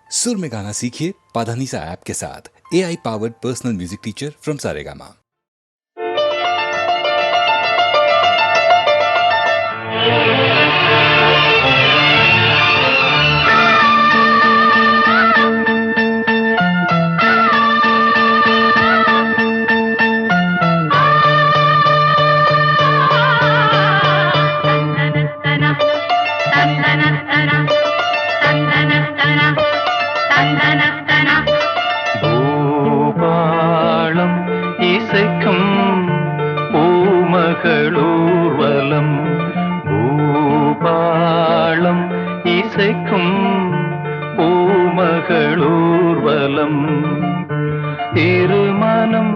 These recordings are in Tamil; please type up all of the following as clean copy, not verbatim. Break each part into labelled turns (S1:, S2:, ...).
S1: सुर में गाना सीखिए पाधानीसा ऐप के साथ। AI powered personal music teacher from Saregama.
S2: Bhupalam இசைக்கும் பூமகளூர்வலம், பூபாளம் இசைக்கும் பூமகளூர்வலம், திருமணம்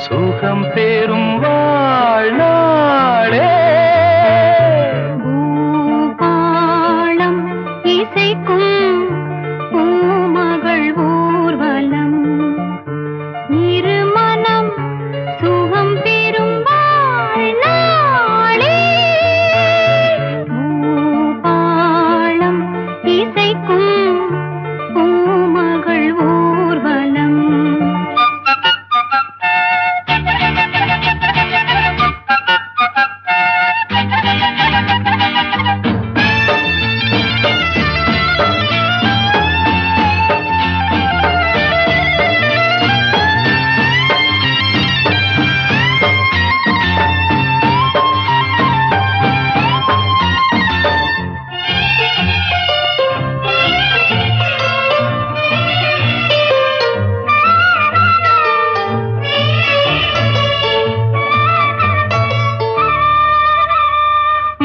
S2: சுகம் பெறும் வாழ்நாளே.
S3: பூபாளம் இசைக்கும் பூமகள் ஊர்வலம், இருமனம் சுகம் பெறும் வாழ்நாளே. பூபாளம் இசைக்கும் பூமகள் ஊர்வலம்.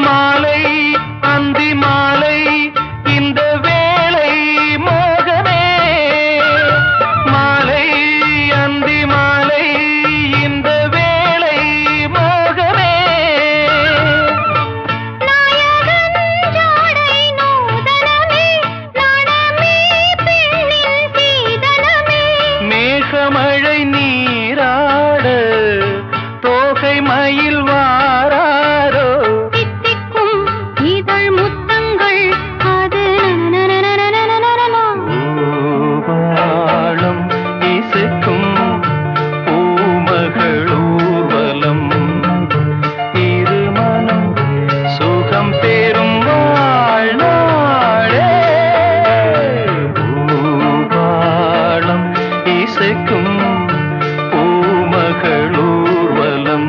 S2: மாலை அந்தி மாலை இந்த வேளை மோகமே, மாலை அந்தி மாலை இந்த வேளை மோகமே.
S3: நாயகன் ஜாடை நூதனமே, நாணமே பெண்ணின் சீதனமே.
S2: மேகமழை நீராட தோகை மயில் வாராரோ,
S3: தித்திக்கும் இதழ் முத்தங்கள் அது நனநனநனநனநனநன.
S2: பூபாளம் இசைக்கும் பூமகளூர்வலம், இருமனம் சுகம் பெறும் வாழ்நாளே. பூபாளம் இசைக்கும் பூமகளூர்வலம்.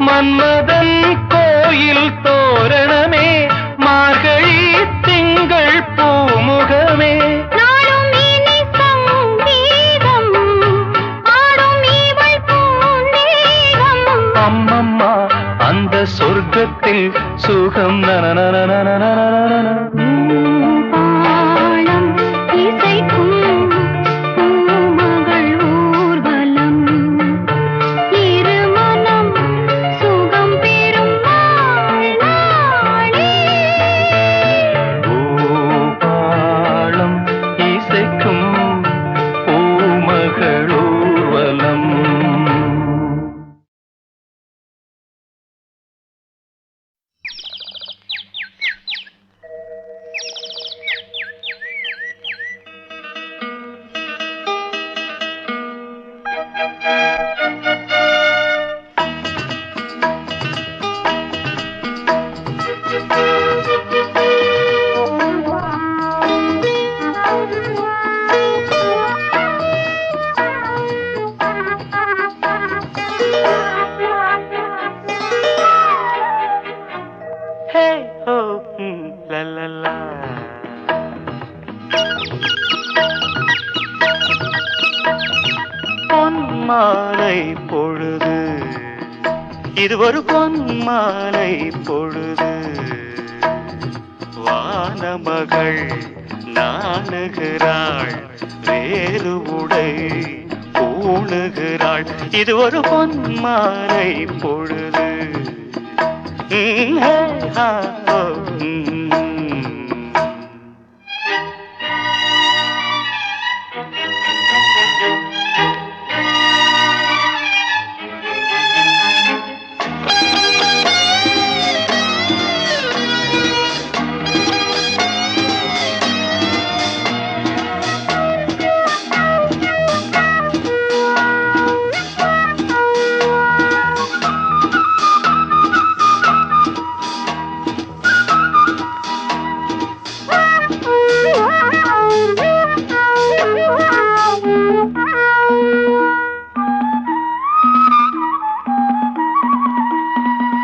S2: மன்மதன் கோயில் தோரணமே, மார்கழி திங்கள் பூமுகமே.
S3: நாளும் இனி சங்கீதம் ஆடும் இவள் பூந்தேகம்.
S2: அம்மம்மா அந்த சொர்க்கத்தில் சுகம் நனநனநனநனநன.
S3: பூபாளம் இசைக்கும் பூமகள் ஊர்வலம், இருமனம் சுகம் பெறும் வாழ்நாளே.
S2: பூபாளம் இசைக்கும் பூமகளூர்வலம். இது ஒரு பொன்மாலை பொழுது. வானமகள் நாணுகிறாள், வேறு உடை பூணுகிறாள். இது ஒரு பொன்மாலை பொழுது. ஹே, ஹா, ஓ,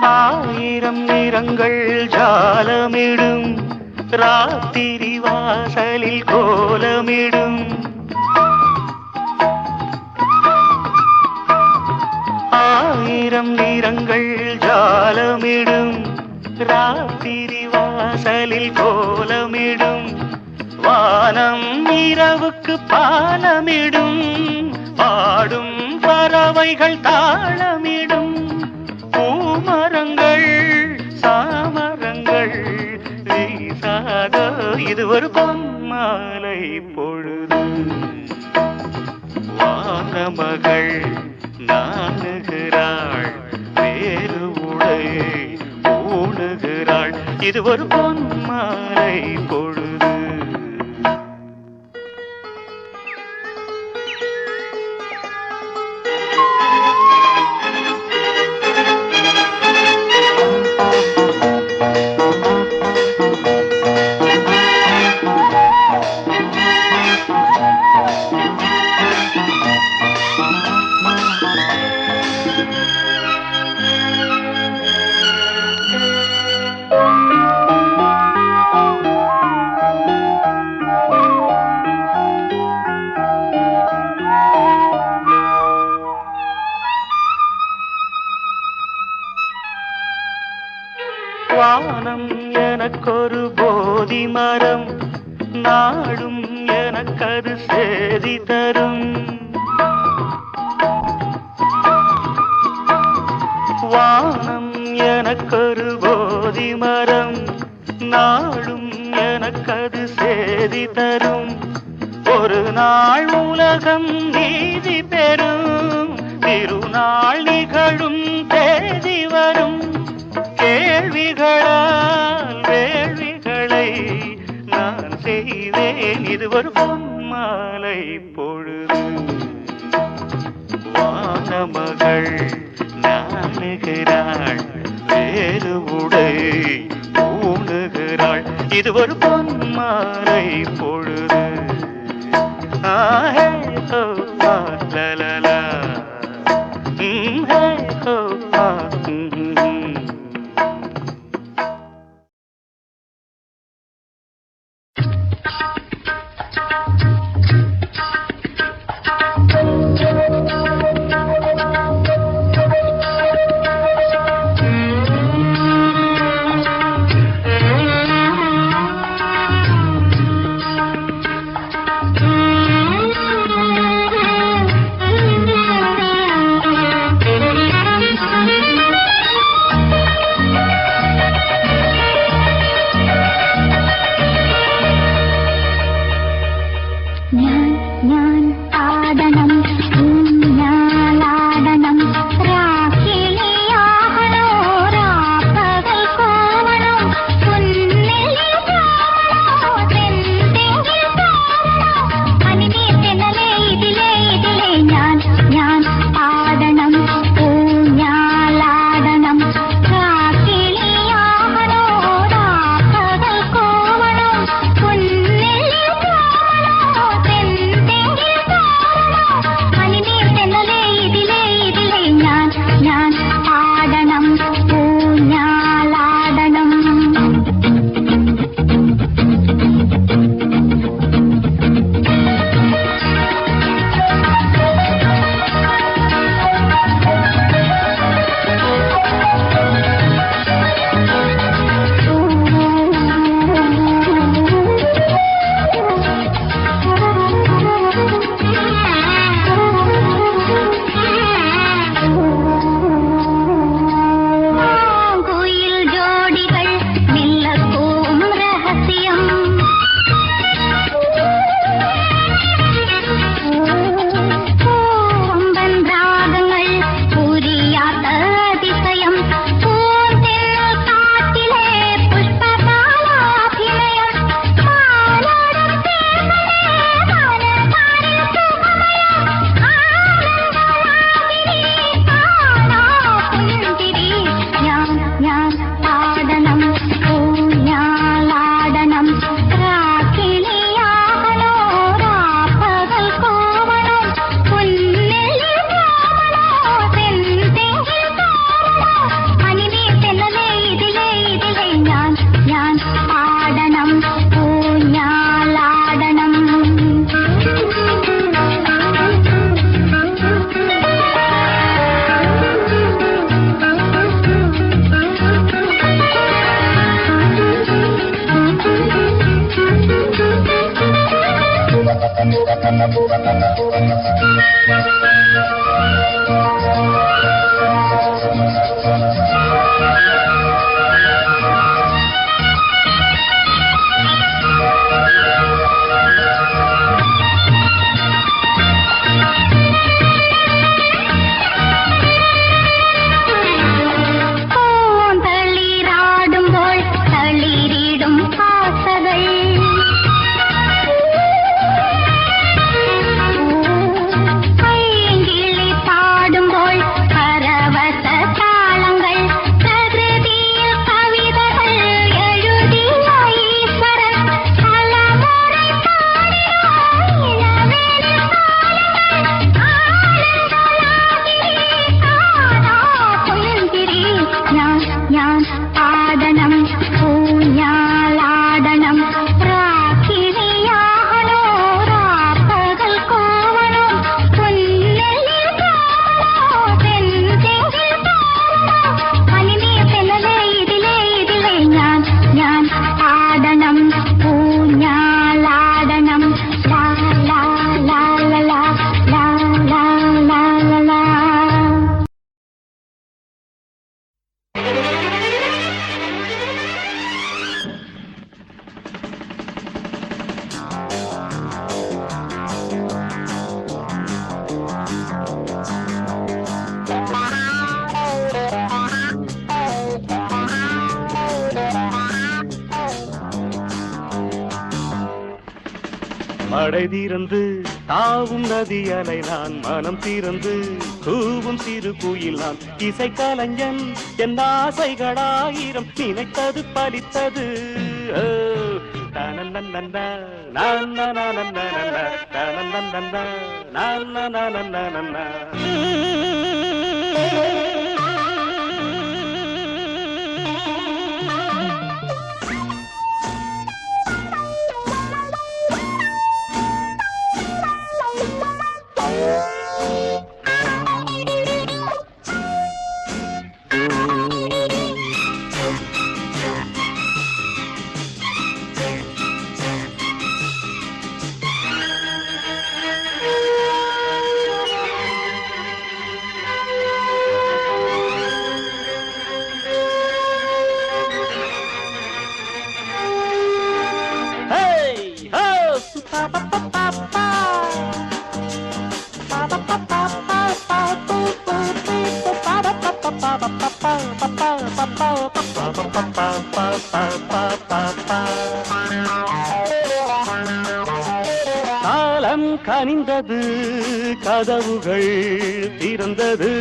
S2: ஆயிரம் நிறங்கள் ஜாலமிடும், ராத்திரி வாசலில் கோலமிடும். ஆயிரம் நிறங்கள் ஜாலமிடும், ராத்திரி வாசலில் கோலமிடும். வானம் இரவுக்கு பாலமிடும், பாடும் பறவைகள் தாளமிடும். பூமரங்கள் சாமரங்கள் வீசாத இது ஒரு பொன்மாலை பொழுது. வானமகள் நாணுகிறாள், வேறு உடை பூணுகிறாள். இது ஒரு பொன்மாலை பொழுது. வானம் எனக்கொரு போதி மரம், நாடும் எனக்கது சேதி தரும். வானம் எனக்கொரு போதி மரம், நாடும் எனக்கது சேதி தரும். ஒரு நாள் உலகம் நீதி பெறும், திருநாள் நிகழும் தேதி வரும். கேள்விகளால் வேள்விகளை நான் செய்வேன், இது ஒரு பொன்மாலை பொழுது. வானமகள் நாணுகிறாள், வேறு உடை பூணுகிறாள். இது ஒரு பொன்மாலை பொழுது. ஆஹே ஹோ லலலா, ஹே ஹோ
S3: பூந்தளிராடும்போல் தளிரிடும் ஆசைகள் பைங்கிளி பாடும்போல் பரவச தாளங்கள் பிரகிருதியில் கவிதைகள் எழுதிய ஈஸ்வரன் பலமுறை பாடினார் இளவேனில் ഞാൻ ആടണം ഊഞ്ഞാലാടണം രാഖിണിയാകണോ രാപ്പകൽ കോവണോ പൊന്നെല്ലിൽ കാണണോ തെൻതെങ്കിൽ കാണണോ പനിനീർ തെന്നലേ ഇതിലേ ഞാൻ ആടണം ഊഞ്ഞാലാടണം ലാ ലാ ലാ ലാ ലാ ലാ ലാ ലാ ലാ.
S2: மழை தீர்ந்து தாவும் நதி அலை நான் மனம் தீர்ந்து கூவும் சிறு குயில் நான் இசை கலைஞன் என் ஆசைகளாயிரம் நினைத்தது பலித்தது காலம் கனிந்தது கதவுகள் திறந்தது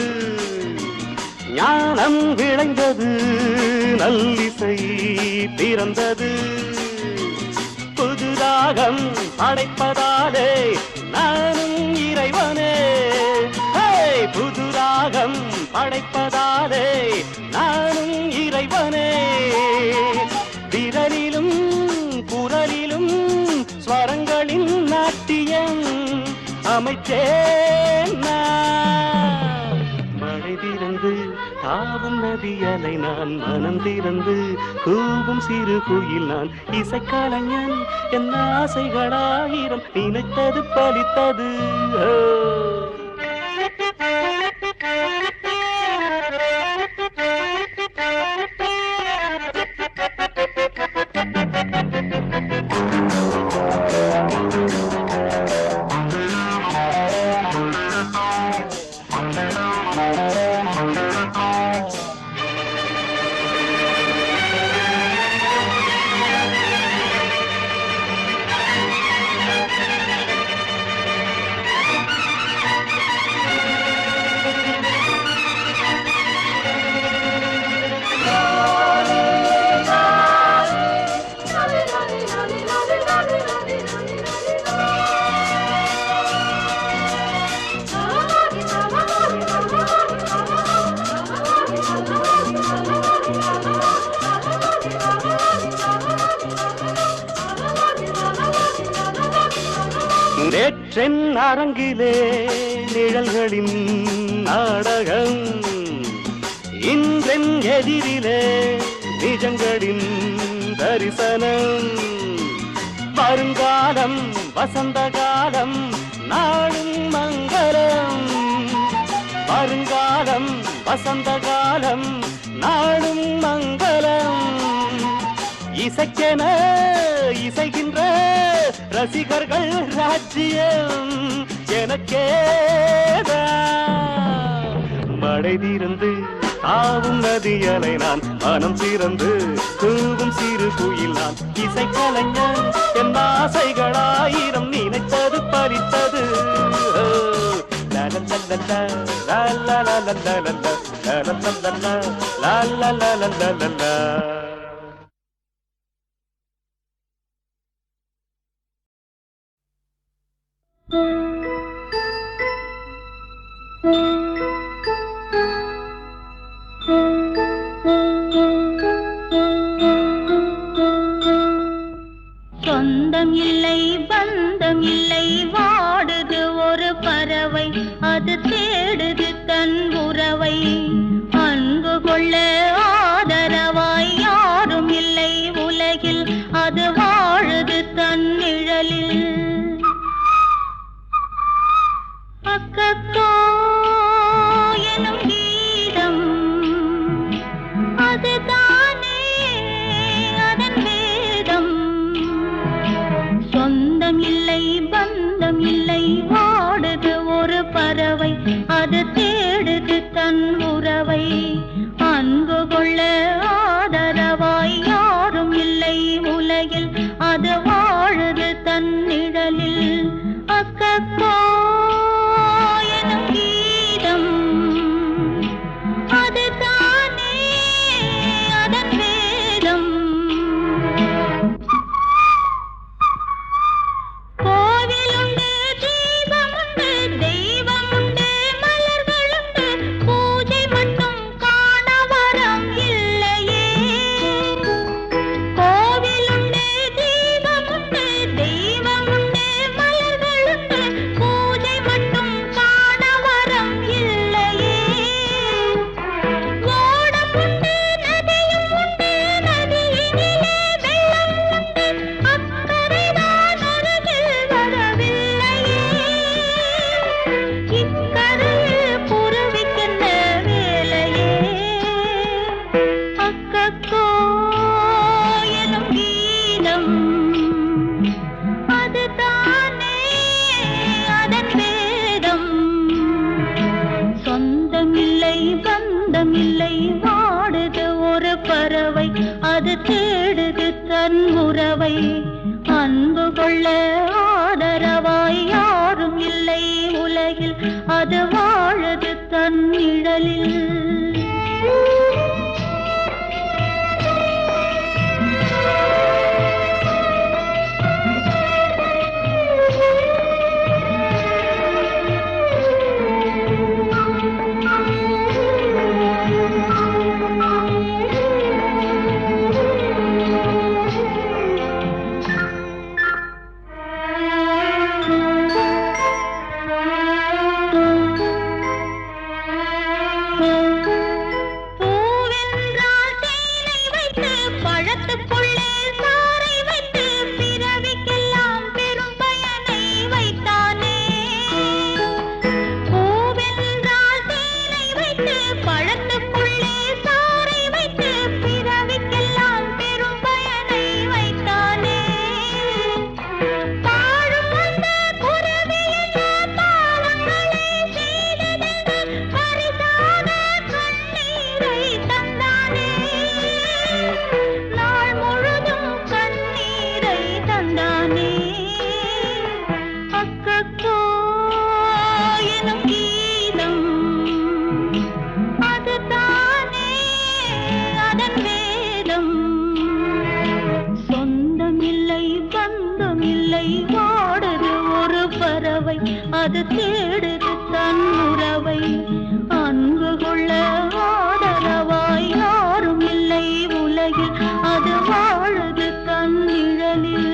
S2: ஞானம் விளைந்தது நல்லிசை பிறந்தது புது ராகம் படைப்பதாலே நானும் இறைவனே புது ராகம் படைப்பதாலே நானும் இறைவனே விரலிலும் குரலிலும் ஸ்வரங்களின் நாட்டியம் அமைச்சேன் நான். மழை திறந்து தாவும் நதியலை நான் மனம் திறந்து கூவும் சிறு குயில் நான் இசைக்கலைஞன் என் ஆசைகளாயிரம் நினைத்தது பலித்தது. நேற்றென் அரங்கிலே நிழல்களின் நாடகம் இன்றென் எதிரிலே நிஜங்களின் தரிசனம் வருங்காலம் வசந்த காலம் நாடும் மங்களம். வருங்காலம் வசந்த காலம் நாடும் மங்களம். இசைக்கென இசைகின்ற ரசிகர்கள் ராஜ்யம் எனக்கேதான். மழை தீர்ந்து தாவும் நதியலை நான் மனம் திறந்து தூவும் சிறு குயில் நான். இசைக்கலைஞன் என் ஆசைகளாயிரம் நினைத்தது பறித்தது.
S3: சொந்தம் இல்லை பந்தம் இல்லை வாடுது ஒரு பறவை அது தேடுது தன் உறவை. அன்பு கொள்ள ஆதரவாய் யாரும் இல்லை உலகில் அது வாழுது தன் நிழலில். அக்கக்கோ எனும் கீதம் அதுதானே அதன் வேதம். சொந்தம் இல்லை பந்தம் இல்லை வாடுது ஒரு பறவை அது தேடுது தன் உறவை. அன்பு கொள்ள ஆதரவாய் யாரும் இல்லை உலகில் அது வாழுது தன் நிழலில். அக்கக்கோ எனும் கீதம் அதுதானே அதன் வேதம். கோவிலுண்டு தீபமுண்டு தெய்வமுண்டு மலர்களுண்டு பூஜை மட்டும் காண வரம் இல்லையே. கோவிலுண்டு தீபமுண்டு தெய்வமுண்டு மலர்களுண்டு பூஜை மட்டும் காண வரம் இல்லையே. ஓடம் உண்டு நதியும் உண்டு நதியினிலே வெள்ளம் உண்டு அக்கரைதான் அருகில் வரவில்லையே. இக்கரையில் குருவிக்கென்ன வேலையே. அக்கக்கோ எனும் கீதம் அதுதானே அதன் வேதம். சொந்தம் இல்லை பந்தம் இல்லை வாடுது ஒரு பறவை அது தேடுது தன் உறவை. அன்பு கொள்ள ஆதரவாய் யாரும் இல்லை உலகில் அது வாழுது தன் நிழலில். பூவென்றால் தேனை வைத்து பழத்துக்குள்ளே சாறை வைத்து பிறவிக்கெல்லாம் பெரும் பயனை வைத்தானே. பூவென்றால் தேனை வைத்து பழத்துக்குள்ளே சாறை வைத்து பிறவிக்கெல்லாம் பெரும் பயனை வைத்தானே. பாழும் அந்த குருவி என்ன பாவங்களை செய்ததென்று பரிசாக கண்ணீரை தந்தானே. நாள் முழுதும் கண்ணீரை தந்தானே. அக்கக்கோ எனும் கீதம் அதுதானே அதன் வேதம். சொந்தம் இல்லை பந்தம் இல்லை வாடுது ஒரு பறவை அது தேடுது தன் உறவை. அன்பு கொள்ள ஆதரவாய் யாரும் இல்லை உலகில் அது வாழுது தன் நிழலில்.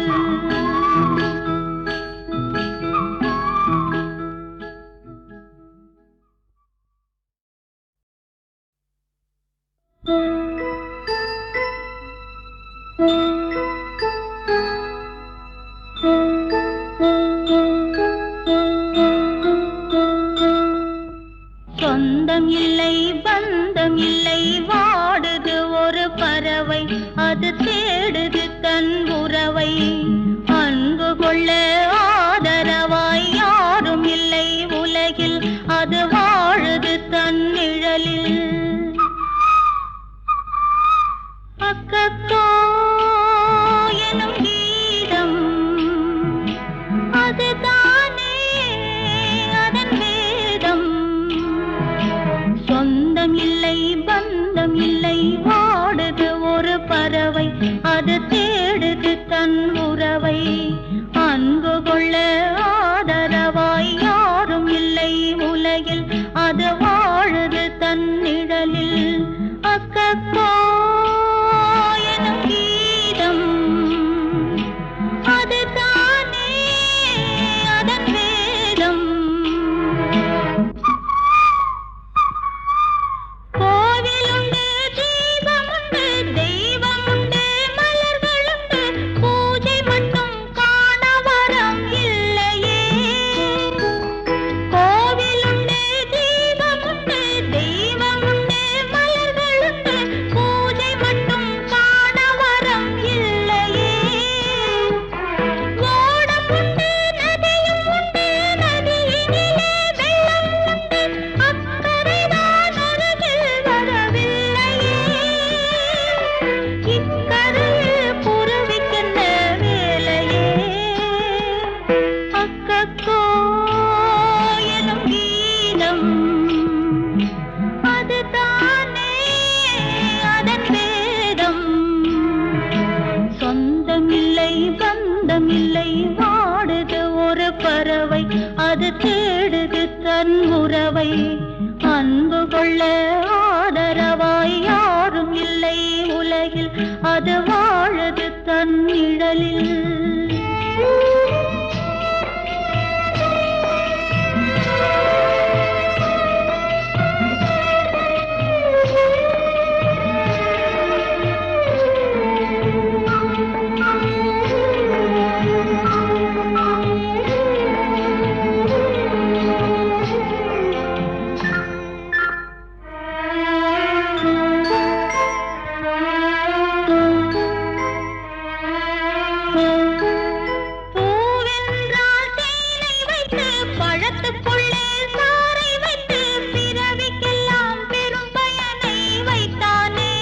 S4: பறவை அது தேடுது தன் உறவை அன்பு கொள்ள ஆதரவாய் யாரும் இல்லை உலகில் அது வாழுது தன் நிழலில் அக்கக்கோ எனும் கீதம் அதுதானே அதன் வேதம் சொந்தம் இல்லை பந்தம் இல்லை வாடுது ஒரு பறவை அது தேடுது தன் உறவை அன்பு கொள்ள ஆதரவாய் யாரும் இல்லை உலகில் அது வாழுது தன் நிழலில் அக்கக்கோ எனும் கீதம் அதுதானே அதன் வேதம் கோவிலுண்டு தீபமுண்டு தெய்வமுண்டு மலர்களுண்டு பூஜை மட்டும் காண வரம் இல்லையே கோவிலுண்டு தீபமுண்டு தெய்வமுண்டு மலர்களுண்டு பூஜை மட்டும் காண வரம் இல்லையே ஓடமுண்டு நதியும் உண்டு நதியினிலே வெள்ளம் உண்டு அக்கரைதான் அருகில் வரவில்லையே இக்கரையில் புறவிக்கின்ற வேலையே அக்கக்கோ எனும் கீதம் அதுதானே அதன் வேதம் சொந்தமில்லை பந்தமில்லை வாடுது ஒரு பறவை அது தேடுது தன் உறவை அன்பு கொள்ள ஆதரவாய் யாரும் இல்லை உலகில் அது வாழுது தன் நிழலில் பூவென்றால் தேனை வைத்து பழத்துக்குள்ளே சாறை வைத்து பிறவிக்கெல்லாம் பெரும் பயனை வைத்தானே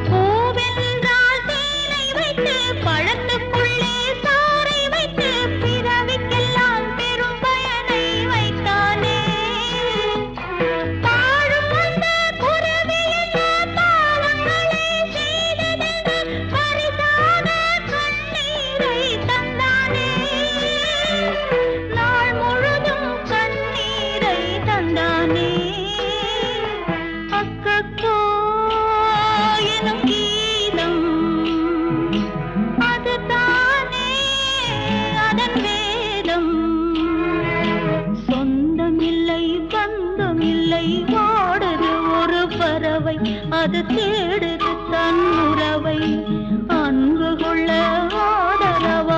S4: பூவென்றால் தேனை வைத்து பழத்துக்குள்ளே சாறை வைத்து பிறவிக்கெல்லாம் பெரும் பயனை வைத்தானே பாழும் அந்த குருவி என்ன பாவங்களை செய்ததென்று பரிசாக கண்ணீரை தந்தானே நாள் முழுதும் கண்ணீரை தந்தானே அக்கக்கோ எனும் கீதம் அதுதானே அதன் வேதம் சொந்தமில்லை பந்தமில்லை வாடுது ஒரு பறவை அது தேடுது தன் உறவை அன்பு கொள்ள ஆதரவாய்